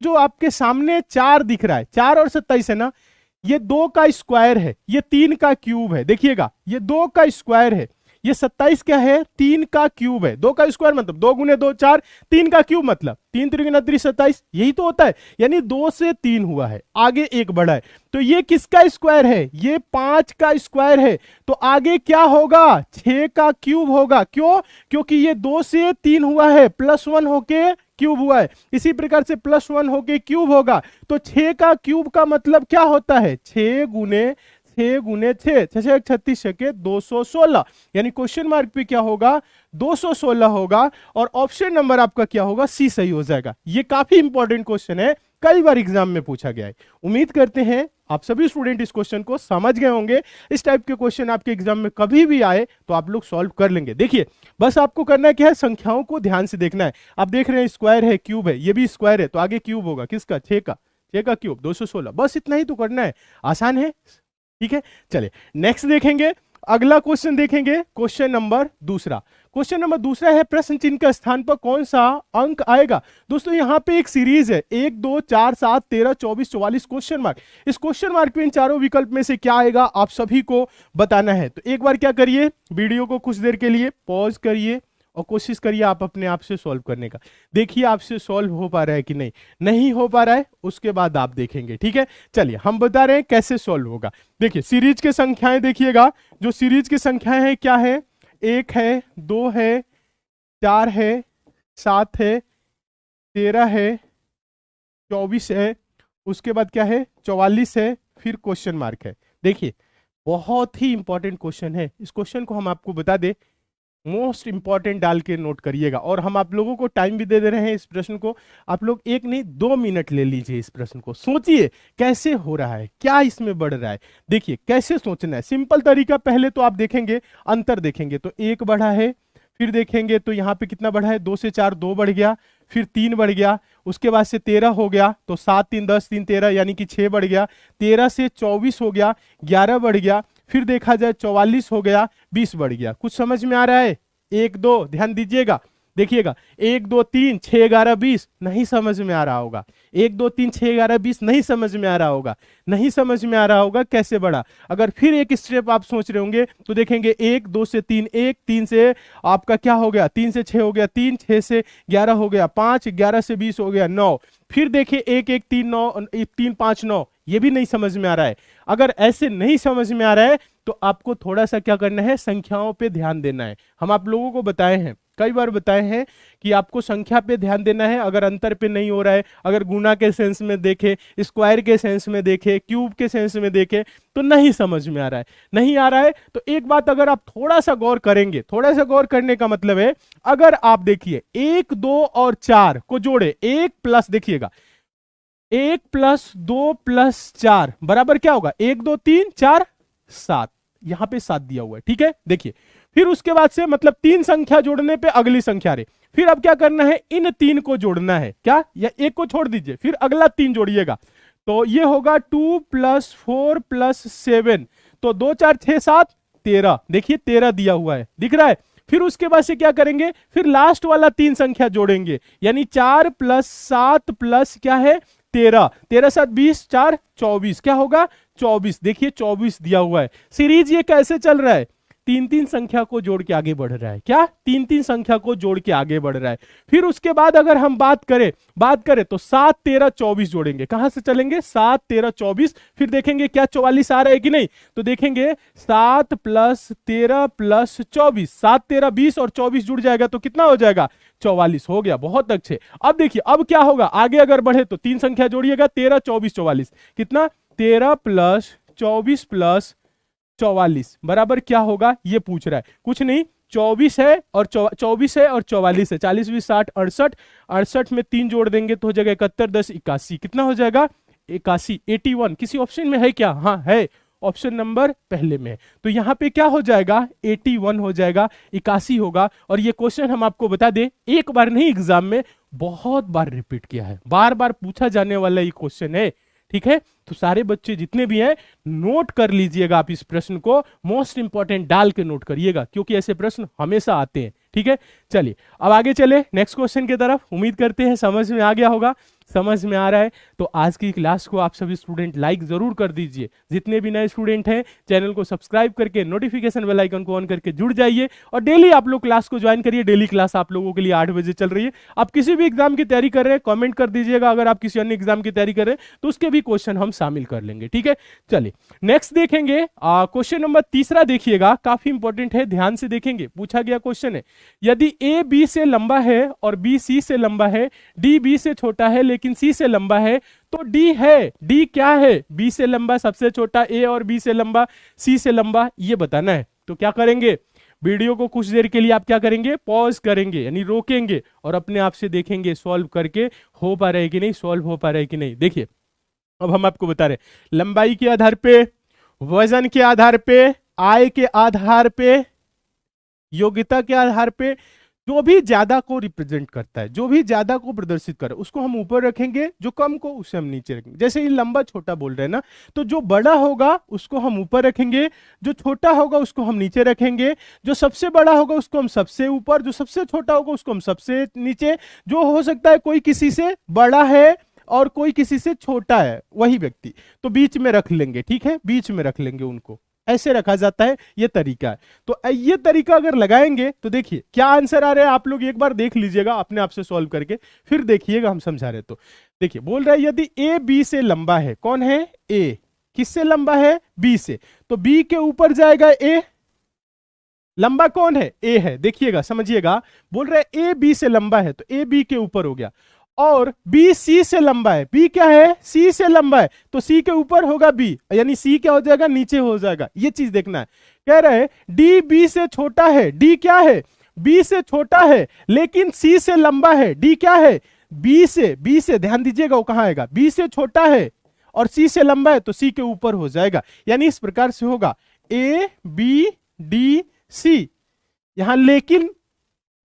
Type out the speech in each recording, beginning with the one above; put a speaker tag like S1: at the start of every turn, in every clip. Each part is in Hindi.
S1: जो आपके सामने 4 दिख रहा है, 4 और 27 है ना, ये 2 का स्क्वायर है, ये 3 का क्यूब है। देखिएगा, ये 2 का स्क्वायर है, ये 27 क्या है, 3 का क्यूब है। 2 का स्क्वायर मतलब 2 गुने 2 4, 3 का क्यूब मतलब 3 3 27, यही तो होता है। यानी 2 से 3 हुआ है, आगे एक बढ़ा है। तो ये किसका स्क्वायर है, ये 5 का स्क्वायर है। तो आगे क्या होगा, 6 का क्यूब होगा। क्यों, क्योंकि ये 2 से 3 हुआ है, +1 होके क्यूब हुआ है। इसी प्रकार से +1 होके क्यूब होगा। तो 6 का क्यूब का मतलब क्या होता है, 6 गुने 6 गुने 6, 6 36 के 216। यानी क्वेश्चन मार्क पे क्या होगा, 216 होगा। और ऑप्शन नंबर आपका क्या होगा, सी सही हो जाएगा। ये काफी इंपॉर्टेंट क्वेश्चन है, कई बार एग्जाम में पूछा गया है। उम्मीद करते हैं आप सभी स्टूडेंट इस क्वेश्चन को समझ गए होंगे। इस टाइप के क्वेश्चन आपके एग्जाम में कभी भी आए तो आप लोग सॉल्व कर लेंगे। देखिए, बस आपको करना क्या है, संख्याओं को ध्यान से देखना है। आप देख रहे हैं स्क्वायर है, क्यूब है, ये भी स्क्वायर है, तो आगे क्यूब होगा किसका, 6 का। 6 का क्यूब 216, बस इतना ही तो करना है, आसान है। ठीक है, चलिए नेक्स्ट देखेंगे, अगला क्वेश्चन देखेंगे। क्वेश्चन नंबर दूसरा, क्वेश्चन नंबर दूसरा है, प्रश्न चिन्ह के स्थान पर कौन सा अंक आएगा। दोस्तों यहाँ पे एक सीरीज है, 1 2 4 7 13 24 44 क्वेश्चन मार्क। इस क्वेश्चन मार्क में इन चारों विकल्प में से क्या आएगा आप सभी को बताना है। तो एक बार क्या करिए, वीडियो को कुछ देर के लिए पॉज करिए और कोशिश करिए आप अपने आप से सॉल्व करने का। देखिए आपसे सॉल्व हो पा रहा है कि नहीं, नहीं हो पा रहा है उसके बाद आप देखेंगे। ठीक है, चलिए हम बता रहे हैं कैसे सॉल्व होगा। देखिए सीरीज की संख्याएं देखिएगा, जो सीरीज की संख्याएं हैं क्या है, 1 है, 2 है, 4 है, 7 है, 13 है, 24 है, उसके बाद क्या है 44 है, फिर क्वेश्चन मार्क है। देखिए बहुत ही इंपॉर्टेंट क्वेश्चन है, इस क्वेश्चन को हम आपको बता दे, मोस्ट इंपॉर्टेंट डाल के नोट करिएगा। और हम आप लोगों को टाइम भी दे दे रहे हैं इस प्रश्न को, आप लोग 1 नहीं 2 मिनट ले लीजिए इस प्रश्न को, सोचिए कैसे हो रहा है, क्या इसमें बढ़ रहा है। देखिए कैसे सोचना है, सिंपल तरीका, पहले तो आप देखेंगे अंतर देखेंगे तो 1 बढ़ा है, फिर देखेंगे तो यहाँ पे कितना बढ़ा है, 2 से 4 2 बढ़ गया, फिर 3 बढ़ गया, उसके बाद से 13 हो गया, तो 7 3 10 3 13 यानी कि 6 बढ़ गया, 13 से 24 हो गया, 11 बढ़ गया, फिर देखा जाए 44 हो गया, 20 बढ़ गया। कुछ समझ में आ रहा है, 1 2 ध्यान दीजिएगा, देखिएगा 1 2 3 6 11 20 नहीं समझ में आ रहा होगा, 1 2 3 6 11 20 नहीं समझ में आ रहा होगा, नहीं समझ में आ रहा होगा कैसे बढ़ा। अगर फिर एक स्टेप आप सोच रहे होंगे तो देखेंगे 1 2 से 3 1, 3 से आपका क्या हो गया, 3 से 6 हो गया 3, 6 से 11 हो गया 5, 11 से 20 हो गया 9, फिर देखिए 1 1 3 9 3 5 9, ये भी नहीं समझ में आ रहा है। अगर ऐसे नहीं समझ में आ रहा है तो आपको थोड़ा सा क्या करना है, संख्याओं पे ध्यान देना है। हम आप लोगों को बताए हैं, कई बार बताए हैं कि आपको संख्या पे ध्यान देना है। अगर अंतर पे नहीं हो रहा है, अगर गुना के सेंस में देखे, स्क्वायर के सेंस में देखे, क्यूब के सेंस में देखे तो नहीं समझ में आ रहा है, नहीं आ रहा है तो एक बात अगर आप थोड़ा सा गौर करेंगे, थोड़ा सा गौर करने का मतलब है, अगर आप देखिए 1 2 और 4 को जोड़े, 1 प्लस देखिएगा 1 + 2 + 4 बराबर क्या होगा, 1 2 3 4 7, यहां पे 7 दिया हुआ है। ठीक है, देखिए फिर उसके बाद से मतलब 3 संख्या जोड़ने पे अगली संख्या रे, फिर अब क्या करना है, इन 3 को जोड़ना है क्या, या एक को छोड़ दीजिए, फिर अगला 3 जोड़िएगा, तो ये होगा 2 + 4 + 7, तो 2 4 6 7 13, देखिए 13 दिया हुआ है, दिख रहा है। फिर उसके बाद से क्या करेंगे, फिर लास्ट वाला 3 संख्या जोड़ेंगे, यानी 4 + 7 + क्या है 13, 13 7 20 4 24, क्या होगा 24, देखिए 24 दिया हुआ है। सीरीज ये कैसे चल रहा है, 3 3 संख्या को जोड़ के आगे बढ़ रहा है, क्या 3 3 संख्या को जोड़ के आगे बढ़ रहा है। फिर उसके बाद अगर हम बात करें तो 7 13 24 जोड़ेंगे, कहां से चलेंगे 7 13 24, फिर देखेंगे क्या 44 आ रहा है कि नहीं, तो देखेंगे 7 + 13 + 24, 7 13 20 और 24 जुड़ जाएगा तो कितना हो जाएगा 44 हो गया, बहुत अच्छे। अब देखिए अब क्या होगा, आगे अगर बढ़े तो 3 संख्या जोड़िएगा, 13 24 44, कितना 13 + 24 + 44 बराबर क्या होगा, ये पूछ रहा है, कुछ नहीं 24 है और 44 है और 44 है, 40 20 60 68, 68 में 3 जोड़ देंगे तो हो जाएगा 71 10 81, कितना हो जाएगा 81, 81। किसी ऑप्शन में है क्या, हाँ है, ऑप्शन नंबर पहले में है, तो यहां पे क्या हो जाएगा 81 हो जाएगा, 81 होगा। और ये क्वेश्चन हम आपको बता दें, एक बार नहीं एग्जाम में बहुत बार रिपीट किया है, बार बार पूछा जाने वाला ये क्वेश्चन है। ठीक है, तो सारे बच्चे जितने भी हैं नोट कर लीजिएगा आप इस प्रश्न को, मोस्ट इंपॉर्टेंट डाल के नोट करिएगा, क्योंकि ऐसे प्रश्न हमेशा आते हैं। ठीक है, चलिए अब आगे चले नेक्स्ट क्वेश्चन की तरफ, उम्मीद करते हैं समझ में आ गया होगा। समझ में आ रहा है? तो आज की क्लास को आप सभी स्टूडेंट लाइक जरूर कर दीजिए। जितने भी नए स्टूडेंट हैं चैनल को सब्सक्राइब करके नोटिफिकेशन बेल आइकन को ऑन करके जुड़ जाइए और डेली आप लोग क्लास को ज्वाइन करिए। डेली क्लास आप लोगों के लिए 8 बजे चल रही है। आप किसी भी एग्जाम की तैयारी कर रहे हैं कमेंट कर दीजिएगा। अगर आप किसी अन्य एग्जाम की तैयारी कर रहे हैं तो उसके भी क्वेश्चन हम शामिल कर लेंगे। ठीक है, चलिए नेक्स्ट देखेंगे। क्वेश्चन नंबर तीसरा देखिएगा, काफी इंपॉर्टेंट है, ध्यान से देखेंगे। पूछा गया क्वेश्चन है, यदि ए बी से लंबा है और बी सी से लंबा है, डी बी से छोटा है लेकिन सी से लंबा है, तो डी है। डी क्या है? बी से लंबा सबसे छोटा, ए और बी से लंबा, सी से लंबा, ये बताना है। तो क्या करेंगे, वीडियो को कुछ देर के लिए आप क्या करेंगे, पॉज करेंगे, यानी रोकेंगे और अपने आप से देखेंगे सॉल्व करके हो पा रहा है कि नहीं, सॉल्व हो पा रहा है कि नहीं। देखिए अब हम आपको बता रहे लंबाई के आधार पे, वजन के आधार पे, आय के आधार पे, योग्यता के आधार पे, जो भी ज्यादा को रिप्रेजेंट करता है, जो भी ज्यादा को प्रदर्शित करे उसको हम ऊपर रखेंगे, जो कम को उसे हम नीचे रखेंगे। जैसे ये लंबा छोटा बोल रहे हैं ना, तो जो बड़ा होगा उसको हम ऊपर रखेंगे, जो छोटा होगा उसको हम नीचे रखेंगे, जो सबसे बड़ा होगा उसको हम सबसे ऊपर, जो सबसे छोटा होगा उसको हम सबसे नीचे। जो हो सकता है कोई किसी से बड़ा है और कोई किसी से छोटा है, वही व्यक्ति तो बीच में रख लेंगे। ठीक है, बीच में रख लेंगे उनको, ऐसे रखा जाता है, ये तरीका है। तो ये तरीका अगर लगाएंगे तो देखिए क्या आंसर आ रहा है, आप लोग एक बार देख लीजिएगा अपने आप से सॉल्व करके, फिर देखिएगा हम समझा रहे। तो देखिए बोल रहा है यदि ए बी से लंबा है, कौन है? ए। किससे लंबा है? बी से। तो बी के ऊपर जाएगा ए। लंबा कौन है? ए है। देखिएगा समझिएगा, बोल रहा है ए बी से लंबा है तो ए बी के ऊपर हो गया, और बी सी से लंबा है। बी क्या है? सी से लंबा है, तो सी के ऊपर होगा बी, यानी सी क्या हो जाएगा? नीचे हो जाएगा। ये चीज देखना है। कह रहे हैं डी बी से छोटा है। डी क्या है? बी से छोटा है लेकिन सी से लंबा है। डी क्या है? बी से ध्यान दीजिएगा, वो कहां आएगा? बी से छोटा है और सी से लंबा है तो सी के ऊपर हो जाएगा। यानी इस प्रकार से होगा ए बी डी सी। यहां लेकिन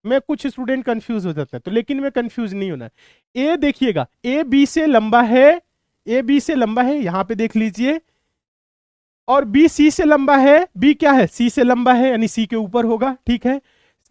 S1: में कुछ स्टूडेंट कंफ्यूज हो जाता है, तो लेकिन में कंफ्यूज नहीं होना है। ए देखिएगा, ए बी से लंबा है, ए बी से लंबा है, यहां पे देख लीजिए, और बी सी से लंबा है। बी क्या है? सी से लंबा है, यानी सी के ऊपर होगा। ठीक है,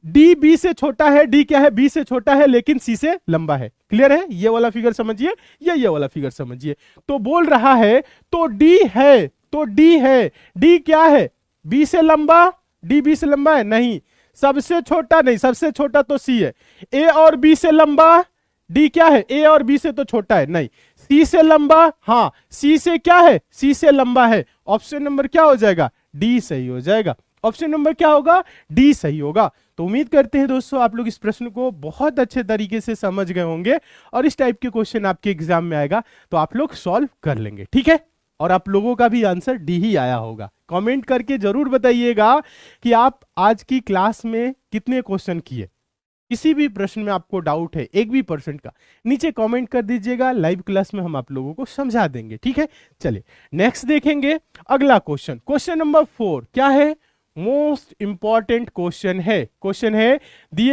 S1: डी बी से छोटा है। डी क्या है? बी से छोटा है लेकिन सी से लंबा है। क्लियर है? ये वाला फिगर समझिए या ये वाला फिगर समझिए। तो बोल रहा है तो डी है, तो डी है। डी क्या है? बी से लंबा। डी बी से लंबा है? नहीं। सबसे छोटा नहीं, सबसे छोटा तो सी है। ए और बी से लंबा। डी क्या है? ए और बी से तो छोटा है, नहीं। सी से लंबा, हाँ। सी से क्या है? सी से लंबा है। ऑप्शन नंबर क्या हो जाएगा? डी सही हो जाएगा। ऑप्शन नंबर क्या होगा? डी सही होगा। तो उम्मीद करते हैं दोस्तों आप लोग इस प्रश्न को बहुत अच्छे तरीके से समझ गए होंगे और इस टाइप के क्वेश्चन आपके एग्जाम में आएगा तो आप लोग सॉल्व कर लेंगे। ठीक है, और आप लोगों का भी आंसर डी ही आया होगा। कमेंट करके जरूर बताइएगा कि आप आज की क्लास में कितने क्वेश्चन किए। किसी भी प्रश्न में आपको डाउट है 1% का, नीचे कमेंट कर दीजिएगा, लाइव क्लास में हम आप लोगों को समझा देंगे। ठीक है, चलिए नेक्स्ट देखेंगे अगला क्वेश्चन। क्वेश्चन नंबर 4 क्या है? मोस्ट इंपॉर्टेंट क्वेश्चन है। क्वेश्चन है दिए